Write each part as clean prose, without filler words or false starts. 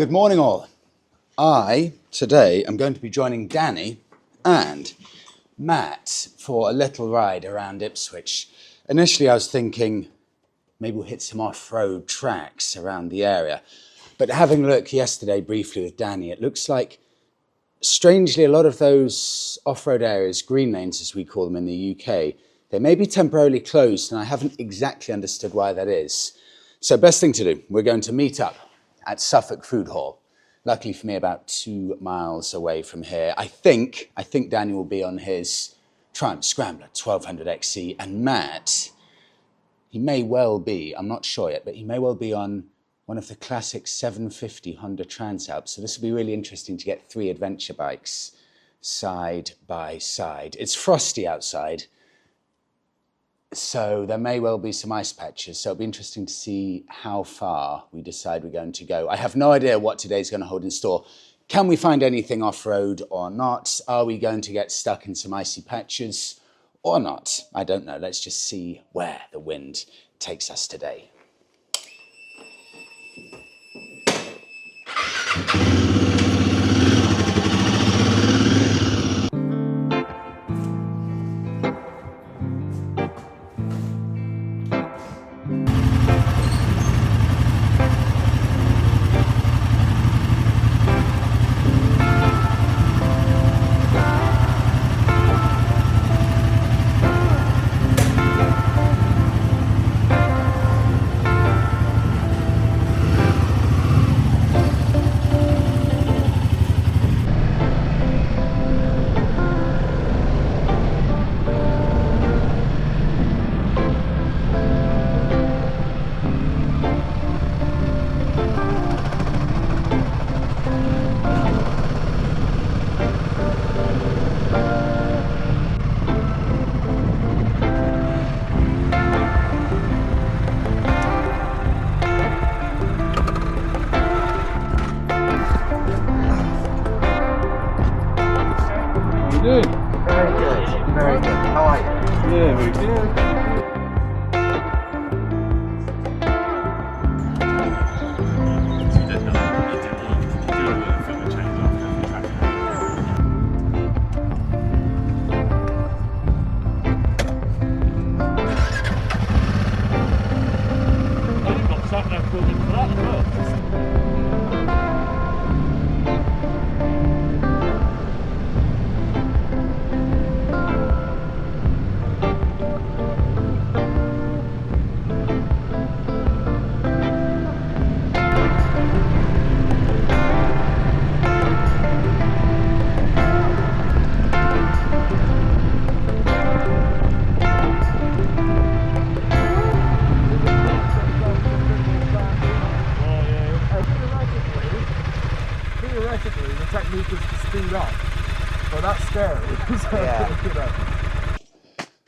Good morning all. Today am going to be joining Danny and Matt for a little ride around Ipswich. Initially I was thinking maybe we'll hit some off-road tracks around the area, but having a look yesterday briefly with Danny, it looks like strangely a lot of those off-road areas, green lanes as we call them in the UK, they may be temporarily closed and I haven't exactly understood why that is. So best thing to do, we're going to meet up at Suffolk Food Hall. Luckily for me, about 2 miles away from here. I think Danny will be on his Triumph Scrambler 1200 XC, and Matt, he may well be, I'm not sure yet, but he may well be on one of the classic 750 Honda Transalps. So this will be really interesting to get 3 adventure bikes side by side. It's frosty outside, so there may well be some ice patches, so it'll be interesting to see how far we decide we're going to go. I have no idea what today's going to hold in store. Can we find anything off-road or not? Are we going to get stuck in some icy patches or not? I don't know. Let's just see where the wind takes us today.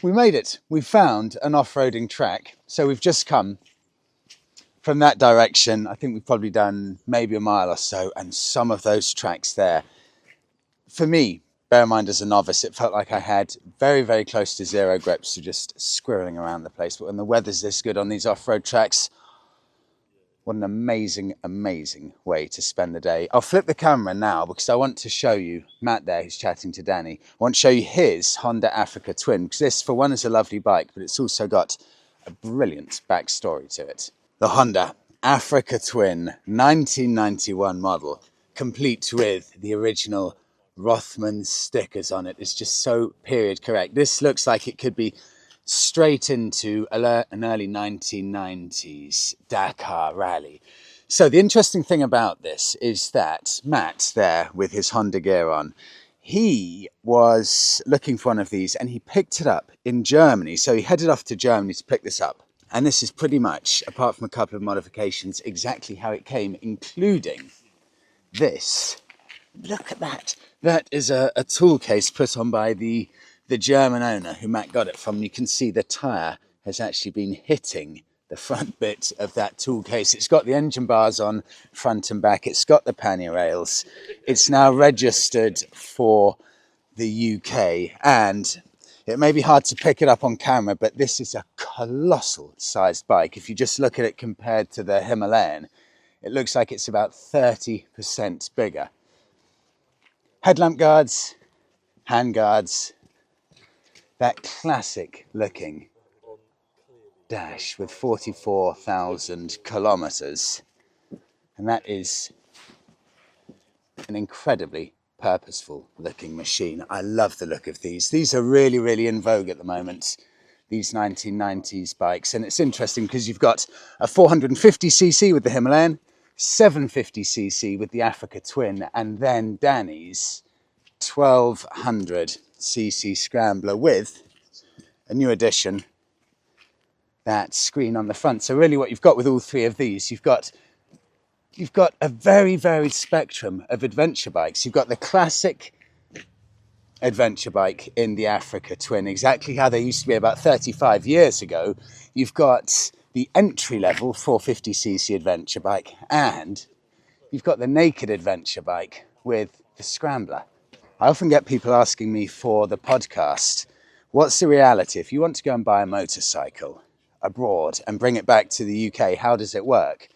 We made it. We found an off-roading track. So we've just come from that direction. I think we've probably done maybe a mile or so, and some of those tracks there, for me, bear in mind as a novice, it felt like I had very, very close to zero grips, so just squirreling around the place. But when the weather's this good on these off-road tracks, what an amazing, amazing way to spend the day. I'll flip the camera now because I want to show you Matt there who's chatting to Danny. I want to show you his Honda Africa Twin, because this for one is a lovely bike, but it's also got a brilliant backstory to it. The Honda Africa Twin 1991 model, complete with the original Rothman stickers on it. It's just so period correct. This looks like it could be straight into an early 1990s Dakar rally. So the interesting thing about this is that Matt there with his Honda gear on, he was looking for one of these and he picked it up in Germany. So he headed off to Germany to pick this up. And this is pretty much, apart from a couple of modifications, exactly how it came, including this. Look at that. That is a tool case put on by the German owner who Matt got it from. You can see the tyre has actually been hitting the front bit of that tool case. It's got the engine bars on front and back. It's got the pannier rails. It's now registered for the UK, and it may be hard to pick it up on camera, but this is a colossal sized bike. If you just look at it compared to the Himalayan, it looks like it's about 30% bigger. Headlamp guards, hand guards, that classic looking dash with 44,000 kilometers. And that is an incredibly purposeful looking machine. I love the look of these. These are really, really in vogue at the moment, these 1990s bikes. And it's interesting because you've got a 450cc with the Himalayan, 750cc with the Africa Twin, and then Danny's 1200cc Scrambler with a new addition, that screen on the front. So really what you've got with all three of these, you've got a very varied spectrum of adventure bikes. You've got the classic adventure bike in the Africa Twin, exactly how they used to be about 35 years ago. You've got the entry-level 450cc adventure bike, and you've got the naked adventure bike with the Scrambler. I often get people asking me for the podcast, what's the reality? If you want to go and buy a motorcycle abroad and bring it back to the UK, how does it work?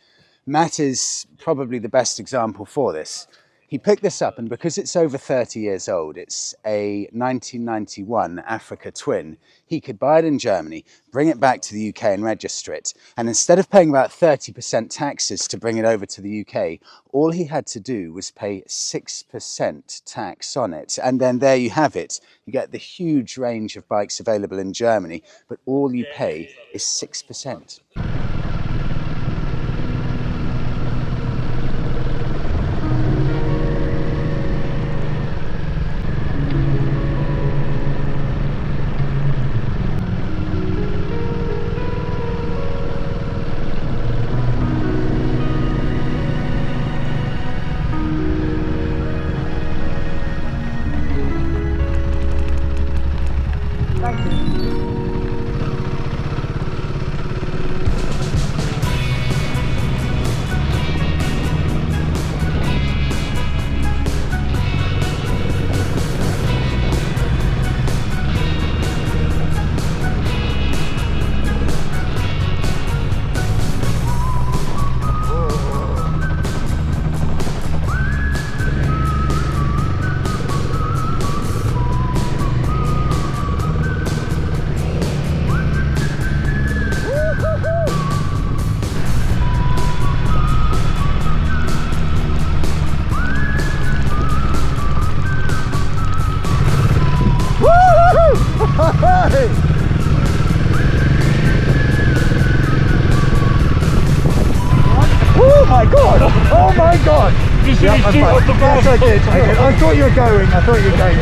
Matt is probably the best example for this. He picked this up, and because it's over 30 years old, it's a 1991 Africa Twin, he could buy it in Germany, bring it back to the UK and register it. And instead of paying about 30% taxes to bring it over to the UK, all he had to do was pay 6% tax on it. And then there you have it. You get the huge range of bikes available in Germany, but all you pay is 6%. Oh my god! You shoot off the bar. Yes, I did. I thought you were going.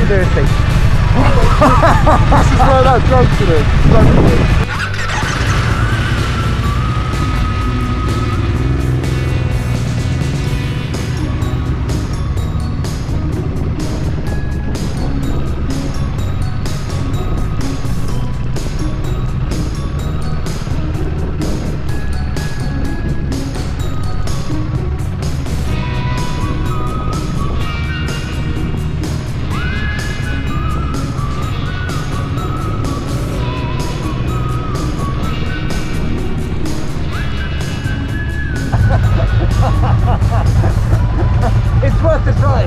Seriously. This is where that junction is. It's worth the try.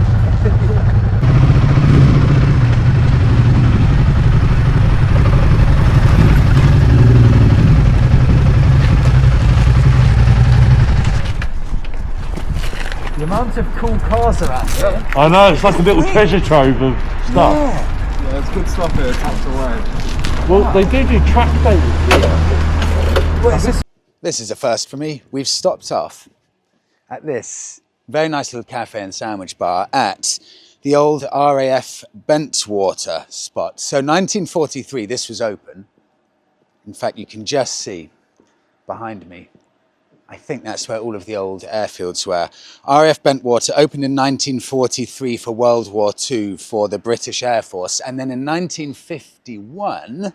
The amount of cool cars are out here. I know, it's like a little treasure trove of stuff. Yeah, there's good stuff here tucked away. Well, they do track days. What is this? This is a first for me. We've stopped off at this very nice little cafe and sandwich bar at the old RAF Bentwaters spot. So 1943, this was open. In fact, you can just see behind me, I think that's where all of the old airfields were. RAF Bentwaters opened in 1943 for World War II for the British Air Force. And then in 1951,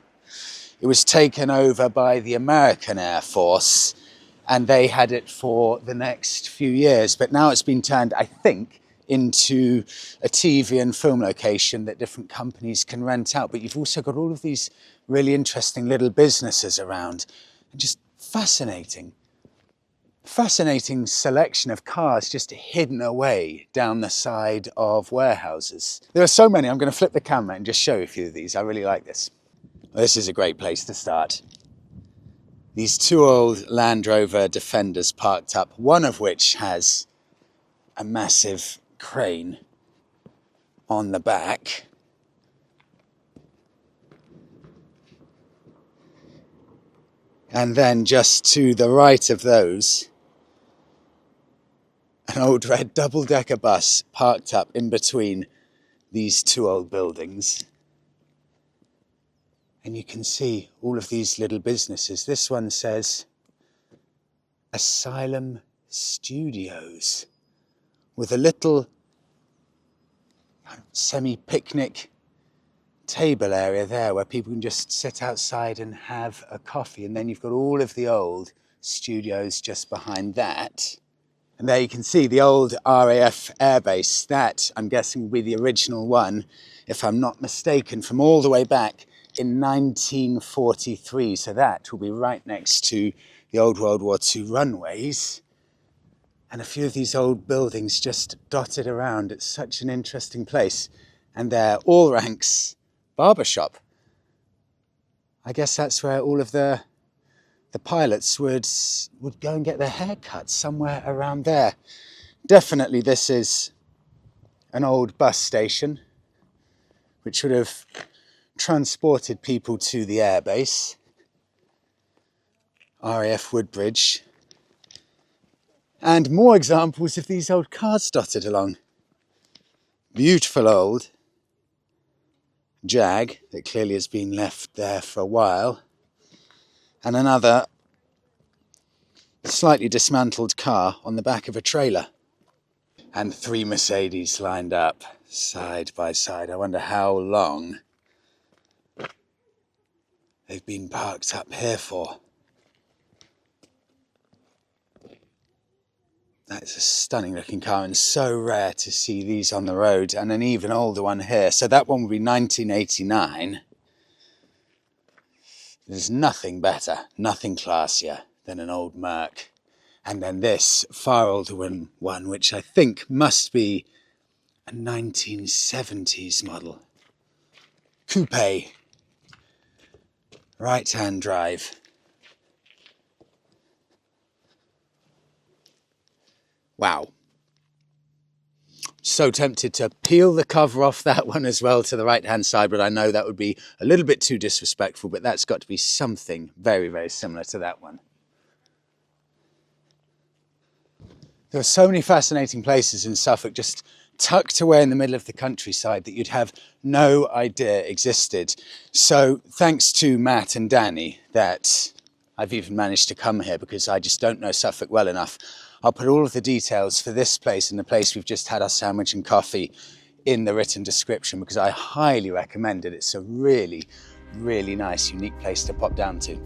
it was taken over by the American Air Force, and they had it for the next few years. But now it's been turned, I think, into a TV and film location that different companies can rent out. But you've also got all of these really interesting little businesses around, and just fascinating fascinating selection of cars just hidden away down the side of warehouses. There are so many. I'm going to flip the camera and just show you a few of these. I really like this. This is a great place to start. These two old Land Rover Defenders parked up, one of which has a massive crane on the back. And then just to the right of those, an old red double-decker bus parked up in between these two old buildings. And you can see all of these little businesses. This one says Asylum Studios, with a little semi-picnic table area there where people can just sit outside and have a coffee. And then you've got all of the old studios just behind that. And there you can see the old RAF airbase. That, I'm guessing, will be the original one, if I'm not mistaken, from all the way back in 1943. So that will be right next to the old World War II runways. And a few of these old buildings just dotted around. It's such an interesting place. And they're all ranks barbershop. I guess that's where all of the pilots would go and get their hair cut, somewhere around there. Definitely this is an old bus station, which would have transported people to the airbase. RAF Woodbridge. And more examples of these old cars dotted along. Beautiful old Jag that clearly has been left there for a while. And another slightly dismantled car on the back of a trailer. And 3 Mercedes lined up side by side. I wonder how long they've been parked up here for. That's a stunning looking car, and so rare to see these on the road, and an even older one here. So that one will be 1989. There's nothing better, nothing classier than an old Merc. And then this far older one, which I think must be a 1970s model. Coupe. Right-hand drive. Wow. So tempted to peel the cover off that one as well to the right-hand side, but I know that would be a little bit too disrespectful, but that's got to be something very, very similar to that one. There are so many fascinating places in Suffolk, just tucked away in the middle of the countryside, that you'd have no idea existed. So thanks to Matt and Danny that I've even managed to come here, because I just don't know Suffolk well enough. I'll put all of the details for this place and the place we've just had our sandwich and coffee in the written description, because I highly recommend it. It's a really, really nice, unique place to pop down to.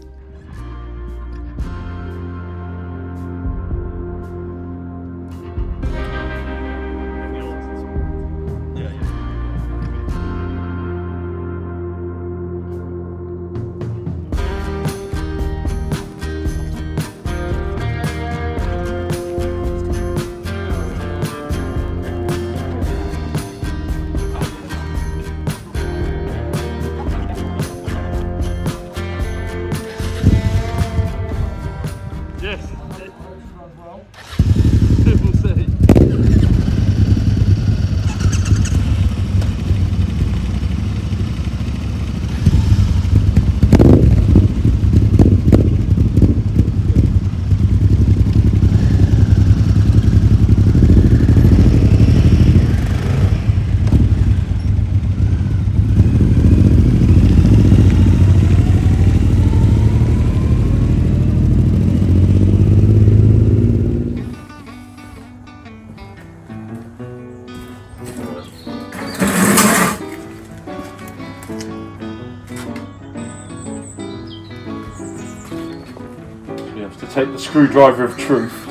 Take the screwdriver of truth.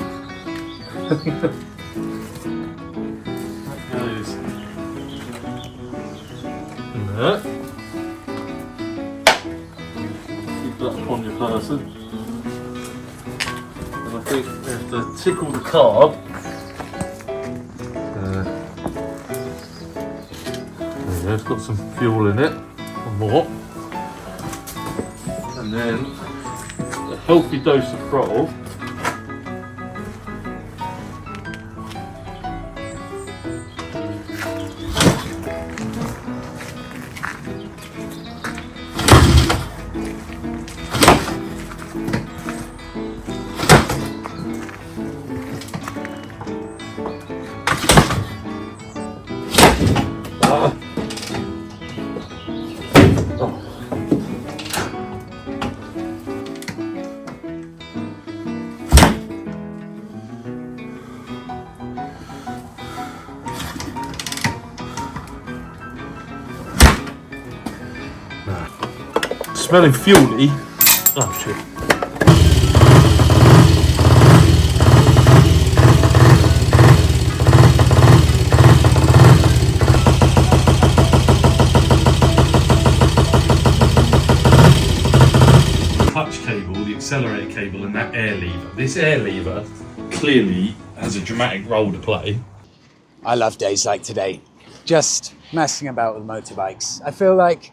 That goes in there. Keep that upon your person. And I think we have to tickle the carb. There you go, it's got some fuel in it, or more. And then a healthy dose of throttle. Smelling fuely. Oh shit. Clutch cable, the accelerator cable, and that air lever. This air lever clearly has a dramatic role to play. I love days like today, just messing about with motorbikes. I feel like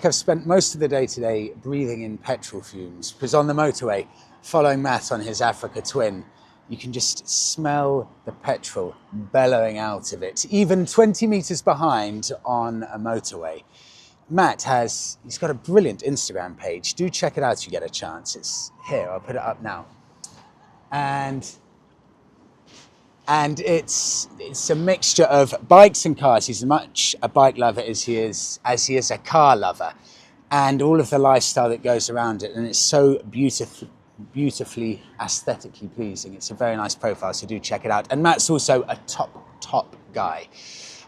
I've spent most of the day today breathing in petrol fumes, because on the motorway, following Matt on his Africa Twin, you can just smell the petrol bellowing out of it, even 20 meters behind on a motorway. Matt he's got a brilliant Instagram page. Do check it out if you get a chance. It's here, I'll put it up now. And it's a mixture of bikes and cars. He's as much a bike lover as he is a car lover, and all of the lifestyle that goes around it. And it's so beautifully aesthetically pleasing. It's a very nice profile, so do check it out. And Matt's also a top guy.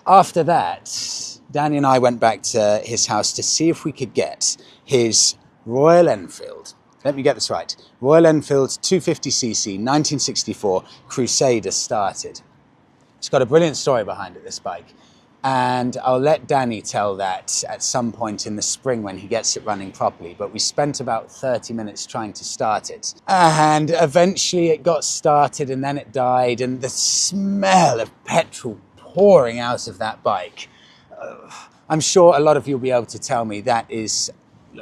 After that, Danny and I went back to his house to see if we could get his Royal Enfield. Let me get this right. Royal Enfield 250cc 1964 Crusader started. It's got a brilliant story behind it, this bike. And I'll let Danny tell that at some point in the spring when he gets it running properly. But we spent about 30 minutes trying to start it. And eventually it got started and then it died. And the smell of petrol pouring out of that bike, I'm sure a lot of you will be able to tell me that is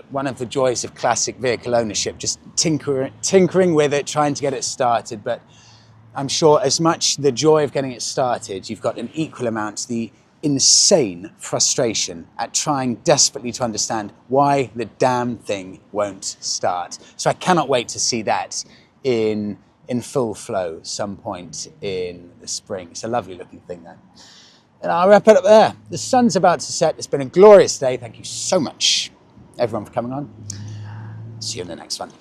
one of the joys of classic vehicle ownership, just tinkering with it, trying to get it started. But I'm sure as much the joy of getting it started, you've got an equal amount the insane frustration at trying desperately to understand why the damn thing won't start. So I cannot wait to see that in full flow some point in the spring. It's a lovely looking thing then. And I'll wrap it up there. The sun's about to set. It's been a glorious day. Thank you so much, everyone, for coming on. See you in the next one.